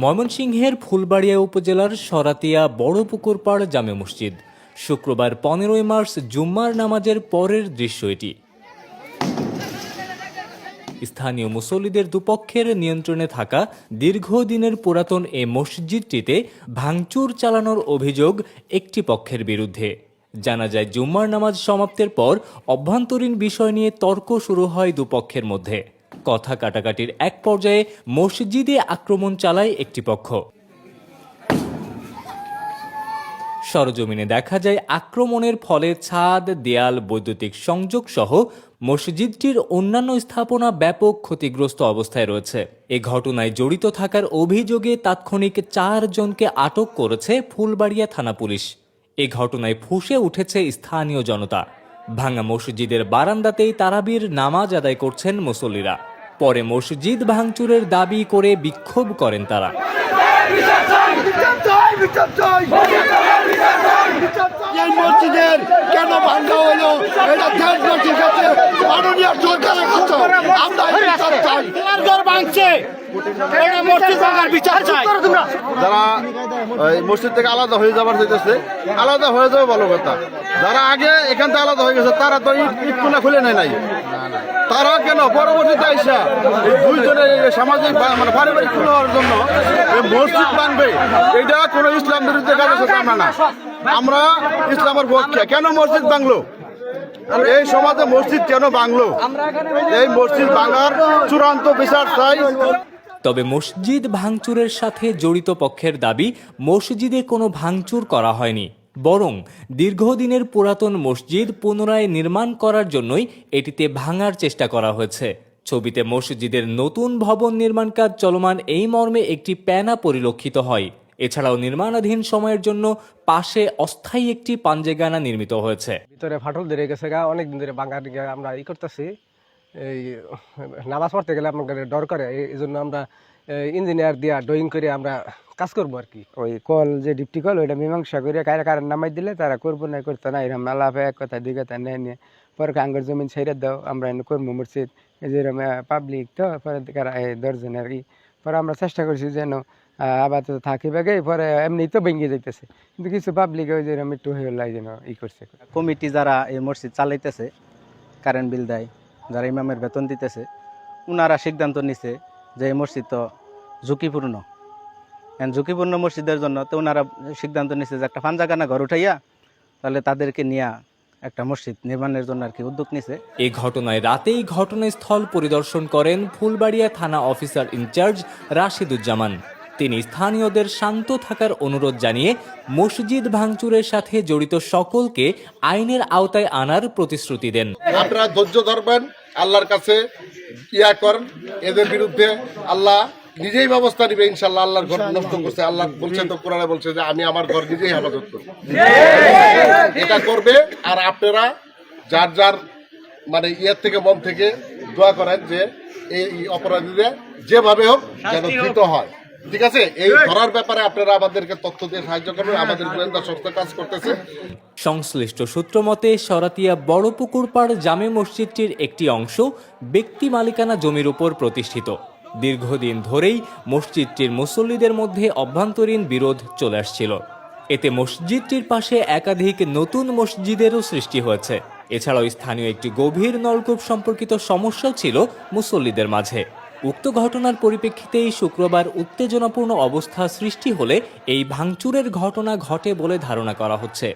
ময়মনসিংহের ফুলবাড়িয়া উপজেলার সরাতিয়া বড়পুকুরপাড় জামে মসজিদ। শুক্রবার 15 মার্চ জুম্মার নামাজের পরের দৃশ্য এটি। স্থানীয় মুসল্লিদের দুপক্ষের নিয়ন্ত্রণে থাকা দীর্ঘদিনের পুরাতন এ মসজিদটিতে ভাঙচুর চালানোর অভিযোগ একটি পক্ষের বিরুদ্ধে। জানা যায়, জুম্মার নামাজ সমাপ্তির পর অভ্যন্তরীণ বিষয় নিয়ে তর্ক শুরু হয় দুপক্ষের মধ্যে। কথা কাটাকাটির এক পর্যায়ে মসজিদে আক্রমণ চালায় একটি পক্ষ। সরজমিনে দেখা যায়, আক্রমণের ফলে ছাদ, দেয়াল, বৈদ্যুতিক সংযোগ সহ মসজিদটির অন্যান্য স্থাপনা ব্যাপক ক্ষতিগ্রস্ত অবস্থায় রয়েছে। এ ঘটনায় জড়িত থাকার অভিযোগে তাৎক্ষণিক 4 জনকে আটক করেছে ফুলবাড়িয়া থানা পুলিশ। এ ঘটনায় ফুঁসে উঠেছে স্থানীয় জনতা। ভাঙা মসজিদের বারান্দাতেই তারাবির নামাজ আদায় করছেন মুসল্লিরা। পরে মসজিদ ভাঙচুরের দাবি করে বিক্ষোভ করেন তারা। এই মসজিদের কেন ভাঙা হলো এটা দেখবো, ঠিক আছে? মাননীয় সরকারের কাছে আমরা বিচার চাই। ভাঙছে এটা মসজিদ ভাঙার বিচার চাই। যারা মসজিদ থেকে আলাদা হয়ে যাবার চাইতেছে, আলাদা হয়ে যাবে ভালো কথা। যারা আগে এখান থেকে আলাদা হয়ে গেছে তারা তো ইট কোনা খুলে নেয় নাই। তারা কেন পরবর্তীতে আইসা এই দুইজনের সামাজিক মানে পারিবারিক হওয়ার জন্য মসজিদ ভাঙবে? এটা কোনো ইসলাম বিরুদ্ধে কাজের সাথে আমরা না, আমরা ইসলামের পক্ষে। কেন মসজিদ ভাঙলো? এই সমাজে মসজিদ কেন ভাঙলো? এই মসজিদ ভাঙার চূড়ান্ত বিচার চাই। তবে মসজিদ ভাঙচুরের সাথে জড়িত পক্ষের দাবি, মসজিদে কোনো ভাঙচুর করা হয়নি, বরং দীর্ঘদিনের পুরাতন মসজিদ পুনরায় নির্মাণ করার জন্যই এটিতে ভাঙার চেষ্টা করা হয়েছে। ছবিতে মসজিদের নতুন ভবন নির্মাণ কাজ চলমান এই মর্মে একটি প্যানা পরিলক্ষিত হয়। এছাড়াও নির্মাণাধীন সময়ের জন্য পাশে অস্থায়ী একটি পাঞ্জেগানা নির্মিত হয়েছে। ভিতরে ফাটল ধরে গেছে, অনেকদিন ধরে ভাঙার আমরা করতেছি। এই নামাজ পড়তে গেলে আপনাদের ডর করে, এই জন্য আমরা ইঞ্জিনিয়ার দিয়া ড্রয়িং করে আমরা কাজ করবো আর কি। ওই কল যে ডিপটি কল ওইটা মীমাংসা করে কারণ নামাই দিলে তারা করবো না, করতে না, এরকম আলাপে এক কথা দুই কথা নেয় নিয়ে পরে আঙ্গর জমিন ছেড়ে দাও, আমরা এনে করবো মসজিদ। যেরকম পাবলিক তো পরে 10 জনের পরে আমরা চেষ্টা করছি যেন আপাতত থাকি বাগে, পরে এমনি তো ভেঙে যাইতেছে, কিন্তু কিছু পাবলিক ওই যেরকম একটু হয়ে যেন করছে। কমিটি যারা এই মসজিদ চালাইতেছে, কারেন্ট বিল দেয়, যারা ইমামের বেতন দিতেছে, ওনারা সিদ্ধান্ত নিছে যে এই মসজিদ তো ঝুঁকিপূর্ণ। ঝুঁকিপূর্ণ মসজিদের জন্য তো ওনারা সিদ্ধান্ত নিছে যে একটা পাঞ্জাগানা ঘর উঠাইয়া তাহলে তাদেরকে নিয়ে একটা মসজিদ নির্মাণের জন্য আর কি উদ্যোগ নিছে। এই ঘটনায় রাতেই ঘটনাস্থল পরিদর্শন করেন ফুলবাড়িয়া থানা অফিসার ইনচার্জ রাশিদুজ্জামান। তিনি স্থানীয়দের শান্ত থাকার অনুরোধ জানিয়ে মসজিদ ভাঙচুরের সাথে জড়িত সকলকে আইনের আওতায় আনার প্রতিশ্রুতি দেন। আপনারা ধৈর্য ধরবেন, আল্লাহর কাছে করেন, এদের বিরুদ্ধে আল্লাহ নিজেই ব্যবস্থা নিবে ইনশাল্লাহ। আল্লাহর ঘর নষ্ট করছে, আল্লাহ বলছে তো কোরআনে বলছে যে আমি আমার ঘর নিজেই হেফাজত করব, এটা করবে। আর আপনারা যার যার মানে ইয়ের থেকে মন থেকে দোয়া করেন যে এই অপরাধীদের যেভাবে হোক যেন ধৃত হয়, ঠিক আছে? এই ধরার ব্যাপারে আপনারা আমাদেরকে তথ্য দিয়ে সাহায্য করবেন, আমাদের গোয়েন্দা সংস্থা কাজ করতেছে। সংশ্লিষ্ট সূত্র মতে, সরাতিয়া বড়পুকুরপাড় জামে মসজিদটির একটি অংশ ব্যক্তি মালিকানা জমির উপর প্রতিষ্ঠিত। দীর্ঘদিন ধরেই মসজিদটির মুসল্লিদের মধ্যে অভ্যন্তরীণ বিরোধ চলে আসছিল। এতে মসজিদটির পাশে একাধিক নতুন মসজিদেরও সৃষ্টি হয়েছে। এছাড়াও স্থানীয় একটি গভীর নলকূপ সম্পর্কিত সমস্যাও ছিল মুসল্লিদের মাঝে। উক্ত ঘটনার পরিপ্রেক্ষিতেই শুক্রবার উত্তেজনাপূর্ণ অবস্থা সৃষ্টি হলে এই ভাঙচুরের ঘটনা ঘটে বলে ধারণা করা হচ্ছে।